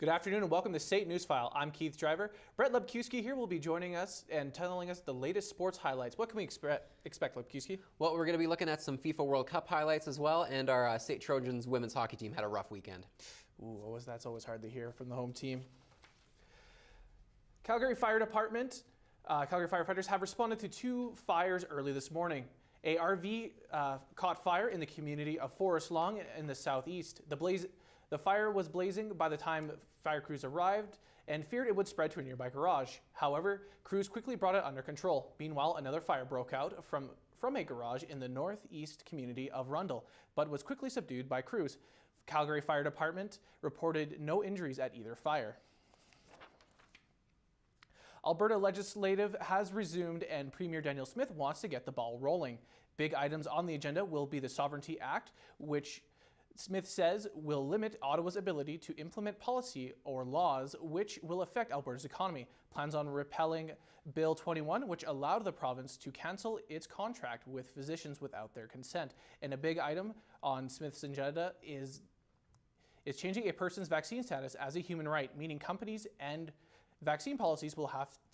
Good afternoon and welcome to SAIT Newsfile. I'm Keith Driver. Brett Lebkuski here will be joining us and telling us the latest sports highlights. What can we expect, Lebkuski? Well, we're going to be looking at some FIFA World Cup highlights as well, and our SAIT Trojans women's hockey team had a rough weekend. Ooh, that's always hard to hear from the home team. Calgary Fire Department, Calgary firefighters have responded to two fires early this morning. A RV caught fire in the community of Forest Lawn in the southeast. The fire was blazing by the time fire crews arrived and feared it would spread to a nearby garage. However, crews quickly brought it under control. Meanwhile, another fire broke out from a garage in the northeast community of Rundle, but was quickly subdued by crews. Calgary Fire Department reported no injuries at either fire. Alberta Legislative has resumed and Premier Daniel Smith wants to get the ball rolling. Big items on the agenda will be the Sovereignty Act, which Smith says will limit Ottawa's ability to implement policy or laws which will affect Alberta's economy. Plans on repealing Bill 21, which allowed the province to cancel its contract with physicians without their consent. And a big item on Smith's agenda is changing a person's vaccine status as a human right, meaning companies and vaccine policies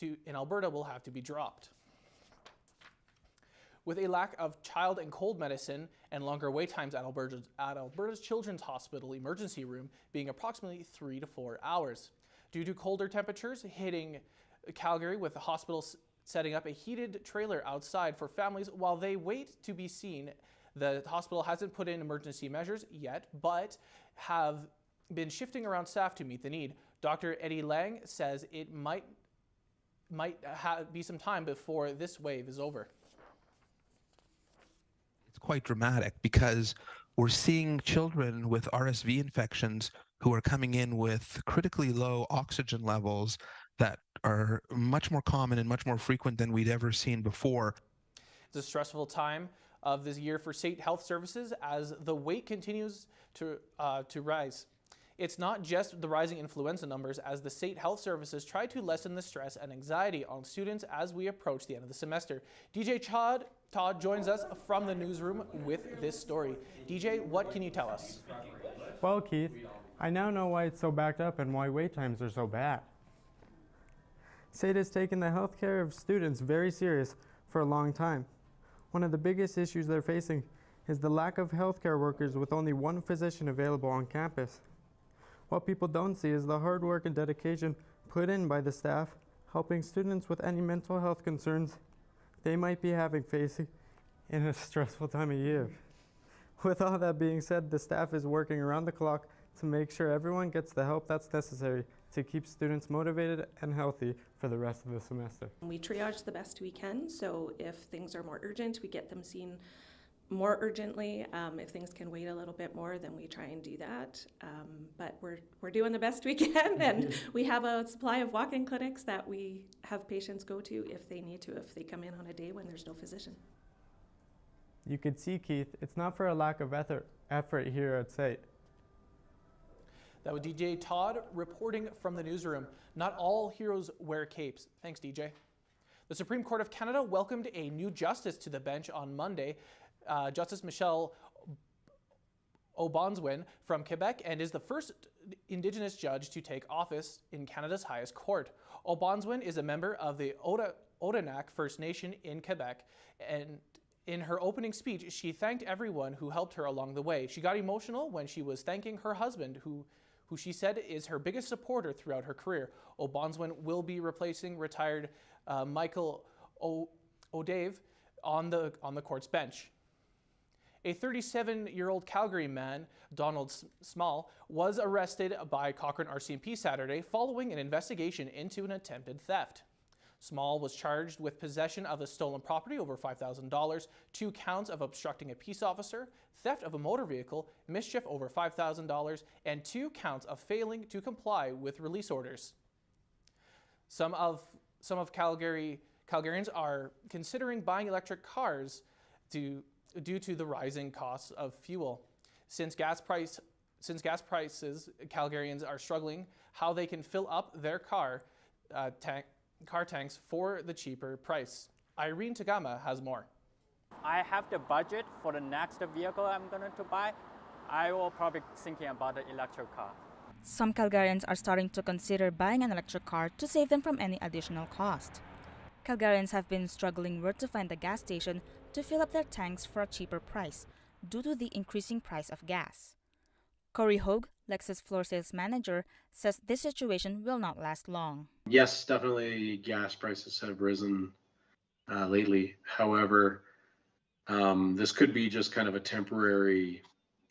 in Alberta will have to be dropped. With a lack of child and cold medicine and longer wait times at Alberta's Children's Hospital emergency room being approximately 3 to 4 hours. Due to colder temperatures hitting Calgary, with the hospital setting up a heated trailer outside for families while they wait to be seen. The hospital hasn't put in emergency measures yet, but have been shifting around staff to meet the need. Dr. Eddie Lang says it might be some time before this wave is over. Quite dramatic because we're seeing children with RSV infections who are coming in with critically low oxygen levels that are much more common and much more frequent than we'd ever seen before. It's a stressful time of this year for SAIT Health Services as the wait continues to rise. It's not just the rising influenza numbers as the SAIT Health Services try to lessen the stress and anxiety on students as we approach the end of the semester. DJ Todd joins us from the newsroom with this story. DJ, what can you tell us? Well, Keith, I now know why it's so backed up and why wait times are so bad. SAIT has taken the health care of students very serious for a long time. One of the biggest issues they're facing is the lack of healthcare workers with only one physician available on campus. What people don't see is the hard work and dedication put in by the staff, helping students with any mental health concerns they might be facing in a stressful time of year. With all that being said, the staff is working around the clock to make sure everyone gets the help that's necessary to keep students motivated and healthy for the rest of the semester. We triage the best we can, so if things are more urgent, we get them seen more urgently. If things can wait a little bit more, then we try and do that. But we're doing the best we can, and we have a supply of walk-in clinics that we have patients go to if they need to, if they come in on a day when there's no physician. You could see, Keith, it's not for a lack of effort here at SAIT. That was DJ Todd reporting from the newsroom. Not all heroes wear capes. Thanks, DJ. The Supreme Court of Canada welcomed a new justice to the bench on Monday. Justice Michelle O'Bonswin from Quebec, and is the first Indigenous judge to take office in Canada's highest court. O'Bonswin is a member of the Odanak First Nation in Quebec, and in her opening speech, she thanked everyone who helped her along the way. She got emotional when she was thanking her husband, who she said is her biggest supporter throughout her career. O'Bonswin will be replacing retired Michael O'Dave on the court's bench. A 37-year-old Calgary man, Donald Small, was arrested by Cochrane RCMP Saturday following an investigation into an attempted theft. Small was charged with possession of a stolen property over $5,000, 2 counts of obstructing a peace officer, theft of a motor vehicle, mischief over $5,000, and 2 counts of failing to comply with release orders. Some of Calgarians are considering buying electric cars due to the rising costs of fuel. Since gas prices, Calgarians are struggling how they can fill up their car tanks for the cheaper price. Irene Tagama has more. I have the budget for the next vehicle I'm going to buy. I will probably thinking about the electric car. Some Calgarians are starting to consider buying an electric car to save them from any additional cost. Calgarians have been struggling where to find a gas station to fill up their tanks for a cheaper price due to the increasing price of gas. Corey Hogue, Lexus floor sales manager, says this situation will not last long. Yes, definitely gas prices have risen lately. However, this could be just kind of a temporary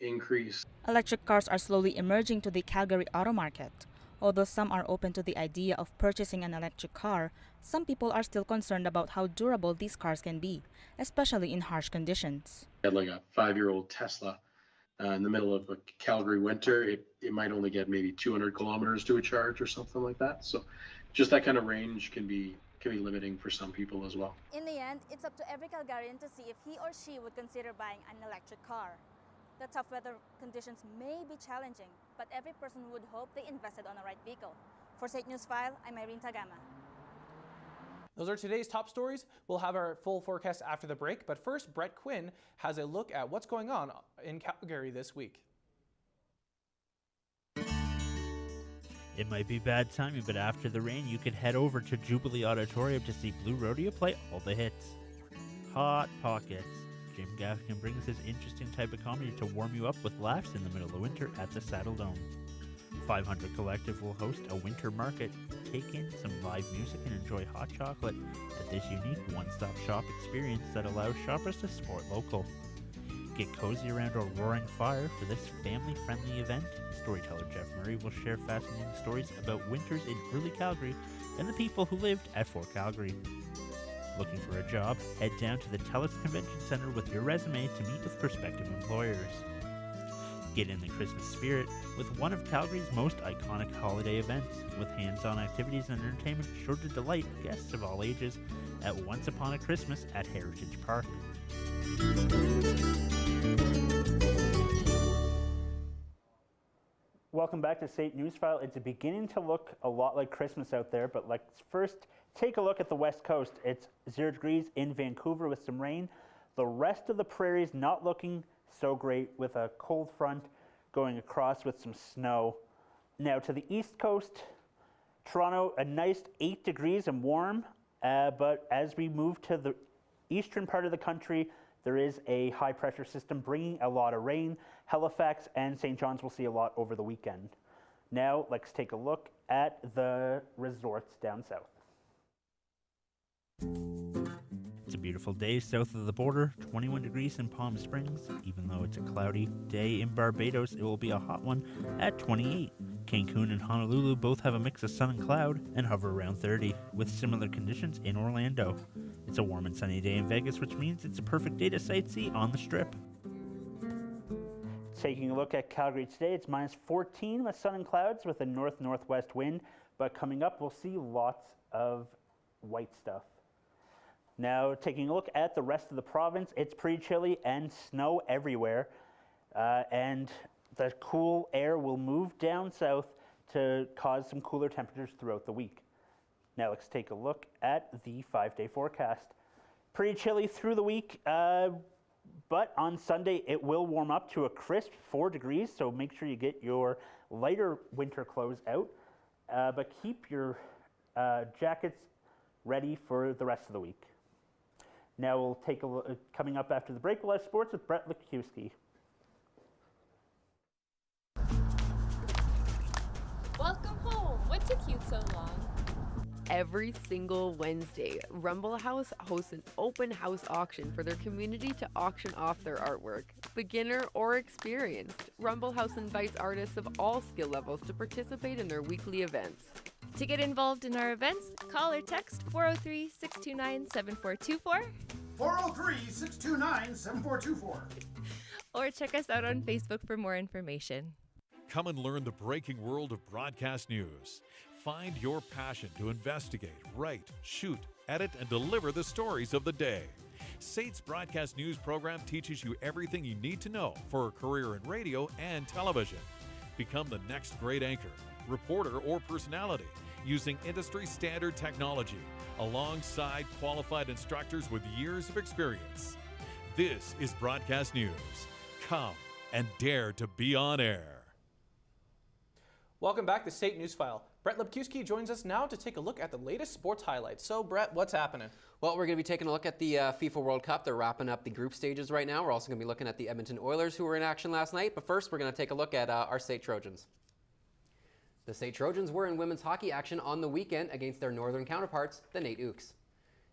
increase. Electric cars are slowly emerging to the Calgary auto market. Although some are open to the idea of purchasing an electric car, some people are still concerned about how durable these cars can be, especially in harsh conditions. I had like a 5-year-old Tesla in the middle of a Calgary winter. It might only get maybe 200 kilometers to a charge or something like that. So just that kind of range can be limiting for some people as well. In the end, it's up to every Calgarian to see if he or she would consider buying an electric car. The tough weather conditions may be challenging, but every person would hope they invested on the right vehicle. For SAIT News File, I'm Irene Tagama. Those are today's top stories. We'll have our full forecast after the break, but first, Brett Quinn has a look at what's going on in Calgary this week. It might be bad timing, but after the rain, you could head over to Jubilee Auditorium to see Blue Rodeo play all the hits. Hot Pockets. Jim Gaffigan brings his interesting type of comedy to warm you up with laughs in the middle of winter at the Saddle Dome. 500 Collective will host a winter market. Take in some live music and enjoy hot chocolate at this unique one-stop shop experience that allows shoppers to support local. Get cozy around a roaring fire for this family-friendly event. Storyteller Jeff Murray will share fascinating stories about winters in early Calgary and the people who lived at Fort Calgary. Looking for a job? Head down to the TELUS Convention Center with your resume to meet with prospective employers. Get in the Christmas spirit with one of Calgary's most iconic holiday events, with hands-on activities and entertainment sure to delight guests of all ages at Once Upon a Christmas at Heritage Park. Welcome back to SAIT News File. It's beginning to look a lot like Christmas out there, but let's first take a look at the west coast. It's 0 degrees in Vancouver with some rain. The rest of the prairie is not looking so great with a cold front going across with some snow. Now to the east coast, Toronto, a nice 8 degrees and warm, but as we move to the eastern part of the country, there is a high pressure system bringing a lot of rain. Halifax and St. John's will see a lot over the weekend. Now let's take a look at the resorts down south. It's a beautiful day south of the border, 21 degrees in Palm Springs. Even though it's a cloudy day in Barbados, it will be a hot one at 28. Cancun and Honolulu both have a mix of sun and cloud and hover around 30, with similar conditions in Orlando. It's a warm and sunny day in Vegas, which means it's a perfect day to sightsee on the Strip. Taking a look at Calgary today, it's minus 14 with sun and clouds with a north-northwest wind, but coming up we'll see lots of white stuff. Now taking a look at the rest of the province, it's pretty chilly and snow everywhere, and the cool air will move down south to cause some cooler temperatures throughout the week. Now let's take a look at the 5-day forecast. Pretty chilly through the week, but on Sunday it will warm up to a crisp 4 degrees, so make sure you get your lighter winter clothes out, but keep your jackets ready for the rest of the week. Now we'll take a look, coming up after the break, we'll have sports with Brett Lekuski. Welcome home. What took you so long? Every single Wednesday, Rumble House hosts an open house auction for their community to auction off their artwork. Beginner or experienced, Rumble House invites artists of all skill levels to participate in their weekly events. To get involved in our events, call or text 403-629-7424. 403-629-7424. Or check us out on Facebook for more information. Come and learn the breaking world of broadcast news. Find your passion to investigate, write, shoot, edit, and deliver the stories of the day. SAIT's broadcast news program teaches you everything you need to know for a career in radio and television. Become the next great anchor, reporter, or personality using industry-standard technology alongside qualified instructors with years of experience. This is Broadcast News. Come and dare to be on air. Welcome back to SAIT Newsfile. Brett Lebkowski joins us now to take a look at the latest sports highlights. So, Brett, what's happening? Well, we're going to be taking a look at the FIFA World Cup. They're wrapping up the group stages right now. We're also going to be looking at the Edmonton Oilers, who were in action last night. But first, we're going to take a look at our SAIT Trojans. The SAIT Trojans were in women's hockey action on the weekend against their northern counterparts, the Nate Ooks.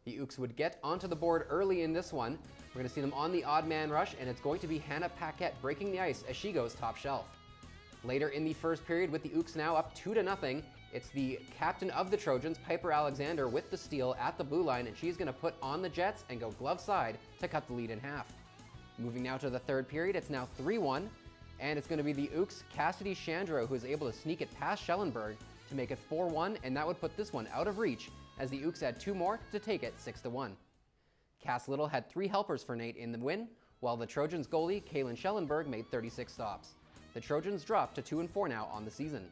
The Ooks would get onto the board early in this one. We're going to see them on the odd man rush, and it's going to be Hannah Paquette breaking the ice as she goes top shelf. Later in the first period, with the Ooks now up 2-0, it's the captain of the Trojans, Piper Alexander, with the steal at the blue line, and she's going to put on the Jets and go glove side to cut the lead in half. Moving now to the third period, it's now 3-1, and it's going to be the Ooks' Cassidy Chandro who is able to sneak it past Schellenberg to make it 4-1, and that would put this one out of reach as the Ooks had 2 more to take it 6-1. Cass Little had 3 helpers for Nate in the win, while the Trojans goalie, Kaylin Schellenberg, made 36 stops. The Trojans dropped to 2-4 now on the season.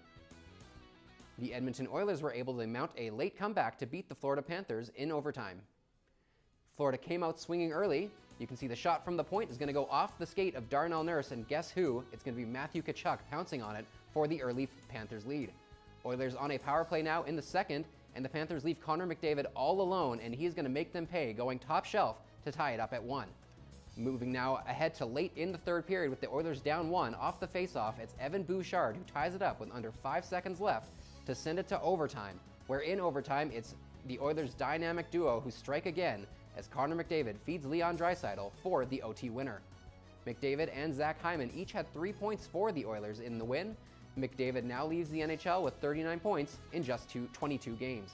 The Edmonton Oilers were able to mount a late comeback to beat the Florida Panthers in overtime. Florida came out swinging early. You can see the shot from the point is going to go off the skate of Darnell Nurse, and guess who? It's going to be Matthew Tkachuk pouncing on it for the early Panthers lead. Oilers on a power play now in the second, and the Panthers leave Connor McDavid all alone, and he's going to make them pay, going top shelf to tie it up at 1. Moving now ahead to late in the third period with the Oilers down 1 off the faceoff, it's Evan Bouchard who ties it up with under 5 seconds left to send it to overtime, where in overtime it's the Oilers' dynamic duo who strike again as Connor McDavid feeds Leon Draisaitl for the OT winner. McDavid and Zach Hyman each had 3 points for the Oilers in the win. McDavid now leaves the NHL with 39 points in just 22 games.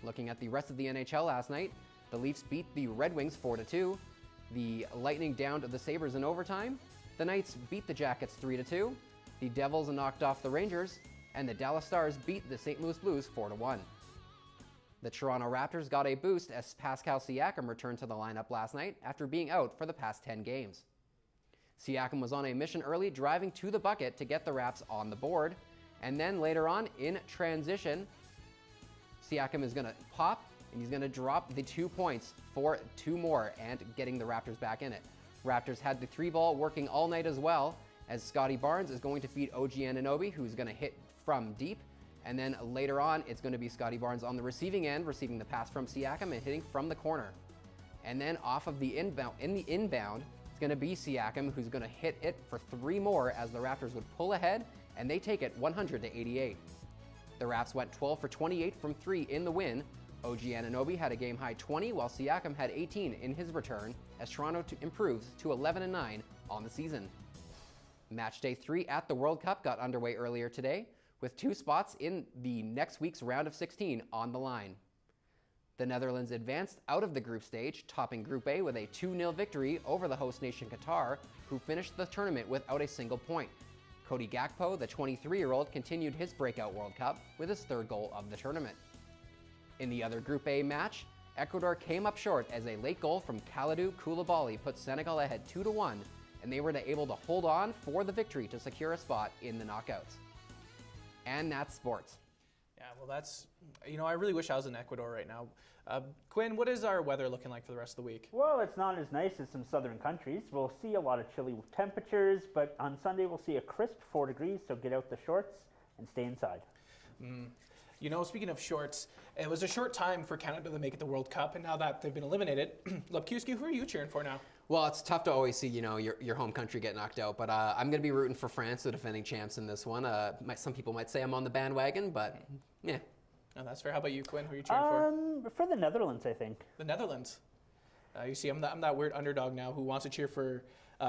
Looking at the rest of the NHL last night, the Leafs beat the Red Wings 4-2. The Lightning downed the Sabres in overtime. The Knights beat the Jackets 3-2. The Devils knocked off the Rangers, and the Dallas Stars beat the St. Louis Blues 4-1. The Toronto Raptors got a boost as Pascal Siakam returned to the lineup last night after being out for the past 10 games. Siakam was on a mission early, driving to the bucket to get the Raps on the board, and then later on in transition, Siakam is going to pop, and he's going to drop the 2 points for 2 more and getting the Raptors back in it. Raptors had the 3-ball working all night as well, as Scotty Barnes is going to feed OG Anunoby, who's going to hit from deep. And then later on, it's going to be Scotty Barnes on the receiving end, receiving the pass from Siakam and hitting from the corner. And then off of the inbound, it's going to be Siakam, who's going to hit it for 3 more as the Raptors would pull ahead, and they take it 100-88. The Raps went 12 for 28 from 3 in the win. OG Anunoby had a game-high 20, while Siakam had 18 in his return, as Toronto improves to 11-9 on the season. Match day 3 at the World Cup got underway earlier today, with 2 spots in the next week's round of 16 on the line. The Netherlands advanced out of the group stage, topping Group A with a 2-0 victory over the host nation Qatar, who finished the tournament without a single point. Cody Gakpo, the 23-year-old, continued his breakout World Cup with his 3rd goal of the tournament. In the other Group A match, Ecuador came up short as a late goal from Kalidou Koulibaly put Senegal ahead 2-1, and they were able to hold on for the victory to secure a spot in the knockouts. And that's sports. Yeah, well, that's, I really wish I was in Ecuador right now. Quinn, what is our weather looking like for the rest of the week? Well, it's not as nice as some southern countries. We'll see a lot of chilly temperatures, but on Sunday we'll see a crisp 4 degrees, so get out the shorts and stay inside. Speaking of shorts, it was a short time for Canada to make it the World Cup, and now that they've been eliminated, Lebkowski, who are you cheering for now? Well, it's tough to always see, your home country get knocked out, but I'm going to be rooting for France, the defending champs in this one. Some people might say I'm on the bandwagon, but yeah. Oh, that's fair. How about you, Quinn? Who are you cheering for? For the Netherlands, I think. The Netherlands. You see, I'm that weird underdog now who wants to cheer for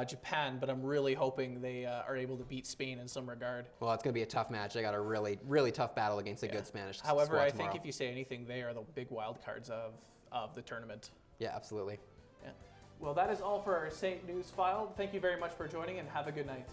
Japan, but I'm really hoping they are able to beat Spain in some regard. Well, it's going to be a tough match. They got a really, really tough battle against a good Spanish squad. However, I tomorrow. think if you say anything, they are the big wild cards of the tournament. Yeah, absolutely. Yeah. Well, that is all for our SAIT News File. Thank you very much for joining, and have a good night.